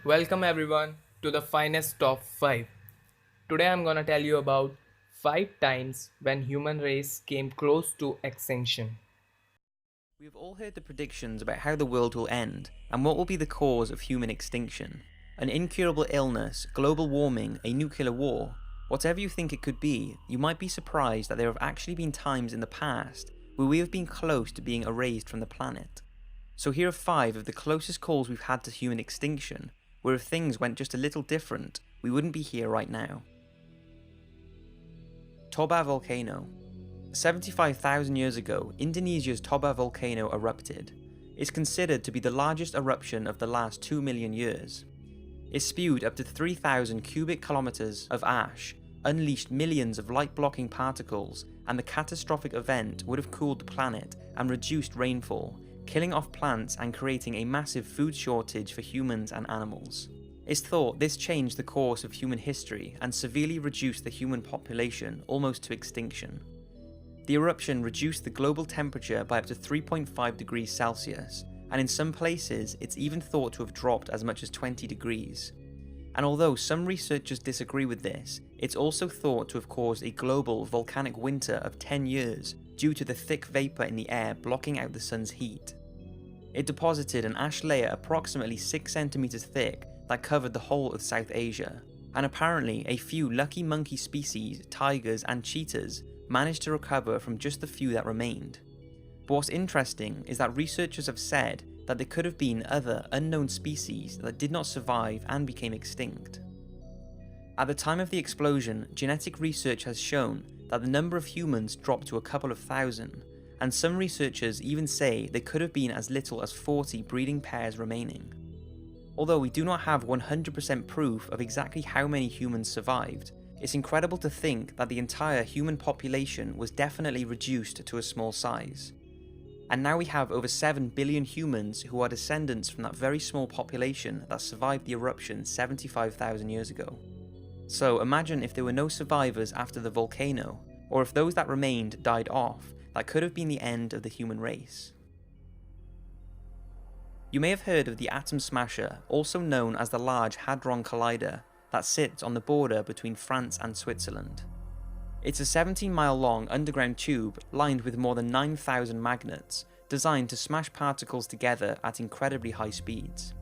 Welcome everyone to the finest top 5. Today I'm gonna tell you about 5 times when human race came close to extinction. We have all heard the predictions about how the world will end and what will be the cause of human extinction. An incurable illness, global warming, a nuclear war. Whatever you think it could be, you might be surprised that there have actually been times in the past where we have been close to being erased from the planet. So here are 5 of the closest calls we've had to human extinction, where if things went just a little different, we wouldn't be here right now. Toba volcano. 75,000 years ago, Indonesia's Toba volcano erupted. It's considered to be the largest eruption of the last 2 million years. It spewed up to 3,000 cubic kilometers of ash, unleashed millions of light-blocking particles, and the catastrophic event would have cooled the planet and reduced rainfall, killing off plants and creating a massive food shortage for humans and animals. It's thought this changed the course of human history and severely reduced the human population almost to extinction. The eruption reduced the global temperature by up to 3.5 degrees Celsius, and in some places it's even thought to have dropped as much as 20 degrees. And although some researchers disagree with this, it's also thought to have caused a global volcanic winter of 10 years due to the thick vapour in the air blocking out the sun's heat. It deposited an ash layer approximately 6 centimeters thick that covered the whole of South Asia, and apparently a few lucky monkey species, tigers and cheetahs managed to recover from just the few that remained. But what's interesting is that researchers have said that there could have been other unknown species that did not survive and became extinct. At the time of the explosion, genetic research has shown that the number of humans dropped to a couple of thousand, and some researchers even say there could have been as little as 40 breeding pairs remaining. Although we do not have 100% proof of exactly how many humans survived, it's incredible to think that the entire human population was definitely reduced to a small size. And now we have over 7 billion humans who are descendants from that very small population that survived the eruption 75,000 years ago. So imagine if there were no survivors after the volcano, or if those that remained died off, that could have been the end of the human race. You may have heard of the Atom Smasher, also known as the Large Hadron Collider, that sits on the border between France and Switzerland. It's a 17-mile long underground tube lined with more than 9,000 magnets, designed to smash particles together at incredibly high speeds.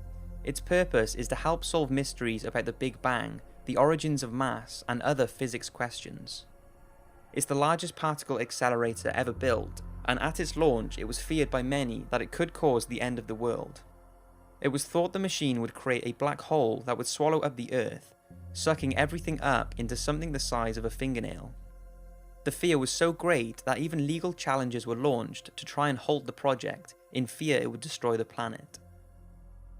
Its purpose is to help solve mysteries about the Big Bang, the origins of mass, and other physics questions. It's the largest particle accelerator ever built, and at its launch it was feared by many that it could cause the end of the world. It was thought the machine would create a black hole that would swallow up the Earth, sucking everything up into something the size of a fingernail. The fear was so great that even legal challenges were launched to try and halt the project, in fear it would destroy the planet.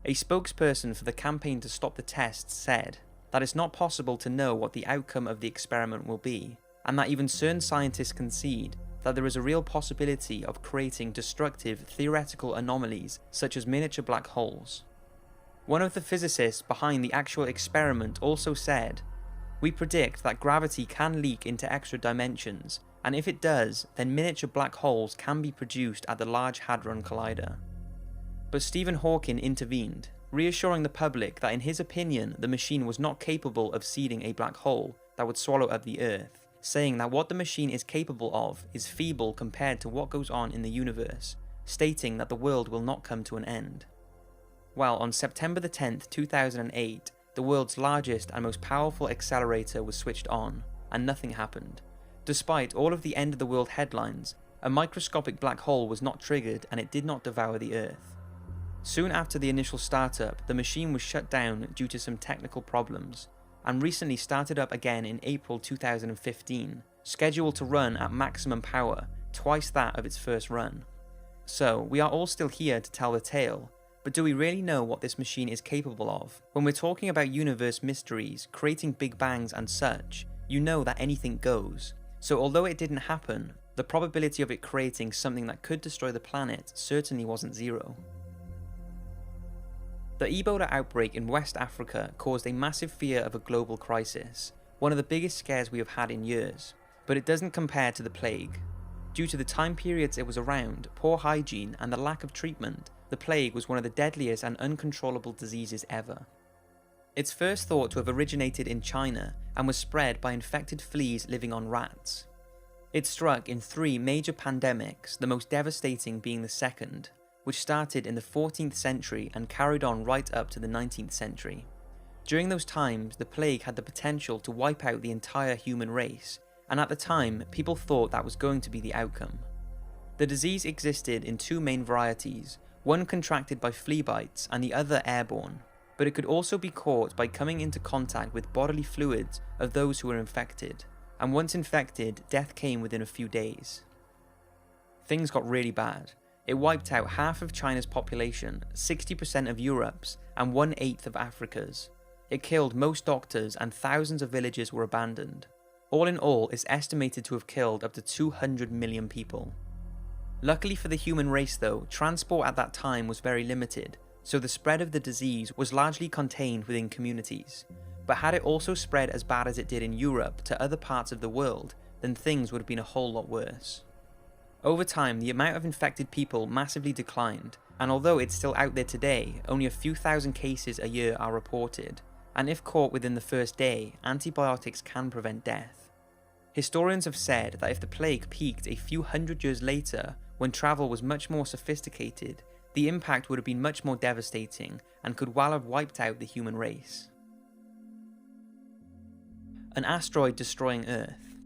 A spokesperson for the campaign to stop the tests said that it's not possible to know what the outcome of the experiment will be, and that even CERN scientists concede that there is a real possibility of creating destructive theoretical anomalies such as miniature black holes. One of the physicists behind the actual experiment also said, "We predict that gravity can leak into extra dimensions, and if it does, then miniature black holes can be produced at the Large Hadron Collider." But Stephen Hawking intervened, reassuring the public that in his opinion the machine was not capable of seeding a black hole that would swallow up the Earth, saying that what the machine is capable of is feeble compared to what goes on in the universe, stating that the world will not come to an end. Well, on September the 10th, 2008, the world's largest and most powerful accelerator was switched on, and nothing happened. Despite all of the end of the world headlines, a microscopic black hole was not triggered and it did not devour the Earth. Soon after the initial startup, the machine was shut down due to some technical problems, and recently started up again in April 2015, scheduled to run at maximum power, twice that of its first run. So, we are all still here to tell the tale, but do we really know what this machine is capable of? When we're talking about universe mysteries, creating big bangs and such, you know that anything goes. So although it didn't happen, the probability of it creating something that could destroy the planet certainly wasn't zero. The Ebola outbreak in West Africa caused a massive fear of a global crisis, one of the biggest scares we have had in years, but it doesn't compare to the plague. Due to the time periods it was around, poor hygiene and the lack of treatment, the plague was one of the deadliest and uncontrollable diseases ever. It's first thought to have originated in China and was spread by infected fleas living on rats. It struck in 3 major pandemics, the most devastating being the second, which started in the 14th century and carried on right up to the 19th century. During those times, the plague had the potential to wipe out the entire human race, and at the time, people thought that was going to be the outcome. The disease existed in 2 main varieties, one contracted by flea bites and the other airborne, but it could also be caught by coming into contact with bodily fluids of those who were infected, and once infected, death came within a few days. Things got really bad. It wiped out half of China's population, 60% of Europe's, and 1/8 of Africa's. It killed most doctors and thousands of villages were abandoned. All in all, it's estimated to have killed up to 200 million people. Luckily for the human race though, transport at that time was very limited, so the spread of the disease was largely contained within communities. But had it also spread as bad as it did in Europe to other parts of the world, then things would have been a whole lot worse. Over time, the amount of infected people massively declined, and although it's still out there today, only a few thousand cases a year are reported, and if caught within the first day, antibiotics can prevent death. Historians have said that if the plague peaked a few hundred years later, when travel was much more sophisticated, the impact would have been much more devastating and could well have wiped out the human race. An asteroid destroying Earth.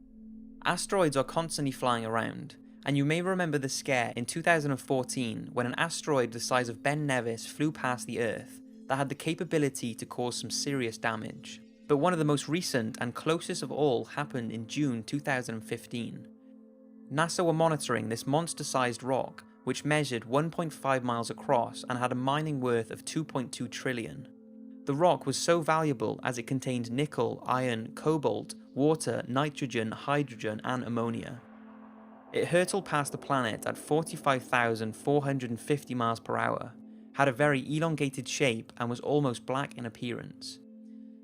Asteroids are constantly flying around, and you may remember the scare in 2014 when an asteroid the size of Ben Nevis flew past the Earth that had the capability to cause some serious damage. But one of the most recent and closest of all happened in June 2015. NASA were monitoring this monster-sized rock, which measured 1.5 miles across and had a mining worth of 2.2 trillion. The rock was so valuable as it contained nickel, iron, cobalt, water, nitrogen, hydrogen, and ammonia. It hurtled past the planet at 45,450 miles per hour, had a very elongated shape, and was almost black in appearance.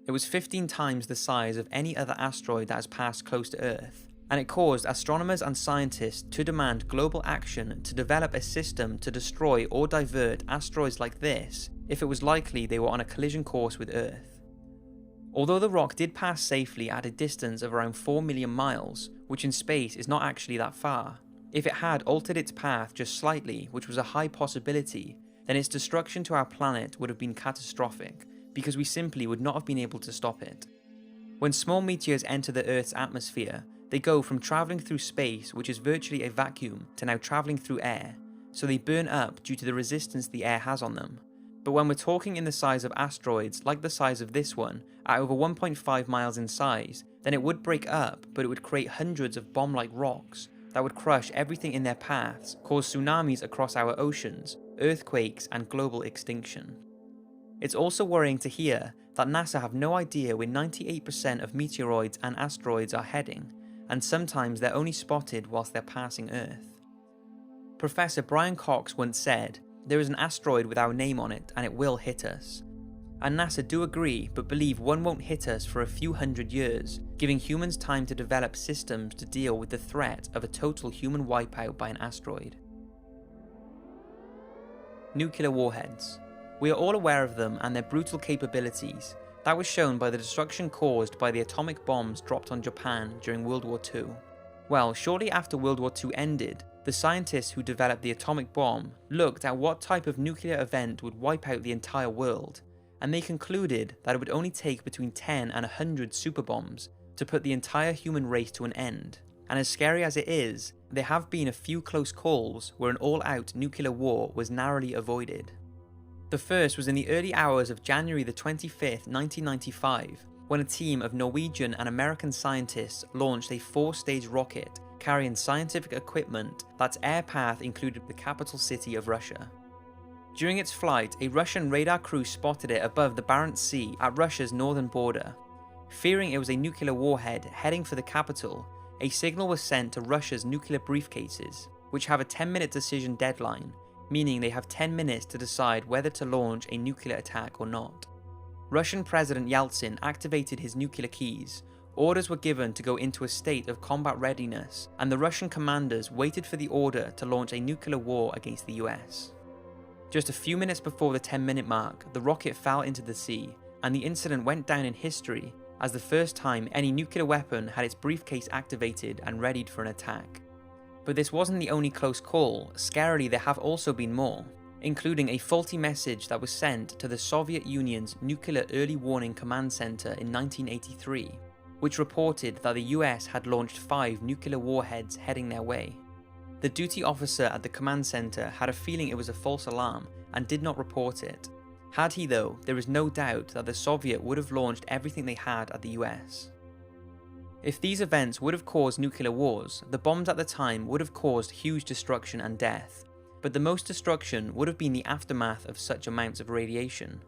It was 15 times the size of any other asteroid that has passed close to Earth, and it caused astronomers and scientists to demand global action to develop a system to destroy or divert asteroids like this if it was likely they were on a collision course with Earth. Although the rock did pass safely at a distance of around 4 million miles, which in space is not actually that far, if it had altered its path just slightly, which was a high possibility, then its destruction to our planet would have been catastrophic, because we simply would not have been able to stop it. When small meteors enter the Earth's atmosphere, they go from travelling through space, which is virtually a vacuum, to now travelling through air, so they burn up due to the resistance the air has on them. But when we're talking in the size of asteroids, like the size of this one, at over 1.5 miles in size, then it would break up, but it would create hundreds of bomb-like rocks that would crush everything in their paths, cause tsunamis across our oceans, earthquakes, and global extinction. It's also worrying to hear that NASA have no idea where 98% of meteoroids and asteroids are heading, and sometimes they're only spotted whilst they're passing Earth. Professor Brian Cox once said, "There is an asteroid with our name on it and it will hit us." And NASA do agree, but believe one won't hit us for a few hundred years, giving humans time to develop systems to deal with the threat of a total human wipeout by an asteroid. Nuclear warheads. We are all aware of them and their brutal capabilities. That was shown by the destruction caused by the atomic bombs dropped on Japan during World War II. Well, shortly after World War II ended, the scientists who developed the atomic bomb looked at what type of nuclear event would wipe out the entire world, and they concluded that it would only take between 10 and 100 superbombs to put the entire human race to an end. And as scary as it is, there have been a few close calls where an all-out nuclear war was narrowly avoided. The first was in the early hours of January the 25th, 1995, when a team of Norwegian and American scientists launched a 4-stage rocket carrying scientific equipment that's air path included the capital city of Russia. During its flight, a Russian radar crew spotted it above the Barents Sea at Russia's northern border. Fearing it was a nuclear warhead heading for the capital, a signal was sent to Russia's nuclear briefcases, which have a 10-minute decision deadline, meaning they have 10 minutes to decide whether to launch a nuclear attack or not. Russian President Yeltsin activated his nuclear keys, orders were given to go into a state of combat readiness, and the Russian commanders waited for the order to launch a nuclear war against the US. Just a few minutes before the 10-minute mark, the rocket fell into the sea, and the incident went down in history as the first time any nuclear weapon had its briefcase activated and readied for an attack. But this wasn't the only close call. Scarily, there have also been more, including a faulty message that was sent to the Soviet Union's Nuclear Early Warning Command Center in 1983, which reported that the US had launched 5 nuclear warheads heading their way. The duty officer at the command center had a feeling it was a false alarm and did not report it. Had he though, there is no doubt that the Soviet would have launched everything they had at the US. If these events would have caused nuclear wars, the bombs at the time would have caused huge destruction and death, but the most destruction would have been the aftermath of such amounts of radiation.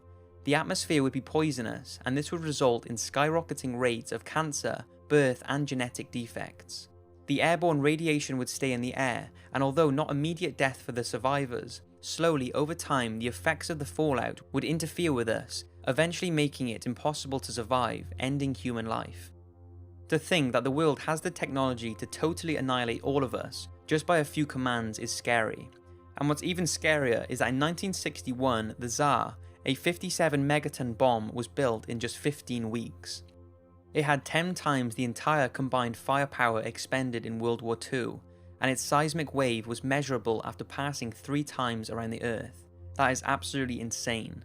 The atmosphere would be poisonous, and this would result in skyrocketing rates of cancer, birth, and genetic defects. The airborne radiation would stay in the air, and although not immediate death for the survivors, slowly over time the effects of the fallout would interfere with us, eventually making it impossible to survive, ending human life. To think that the world has the technology to totally annihilate all of us just by a few commands is scary. And what's even scarier is that in 1961, the Tsar, a 57 megaton bomb, was built in just 15 weeks. It had 10 times the entire combined firepower expended in World War II, and its seismic wave was measurable after passing 3 times around the Earth. That is absolutely insane.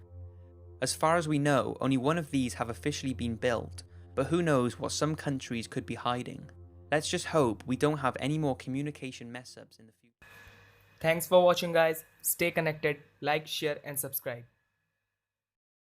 As far as we know, only one of these have officially been built, but who knows what some countries could be hiding. Let's just hope we don't have any more communication mess-ups in the future. Thanks for watching guys. Stay connected, like, share and subscribe.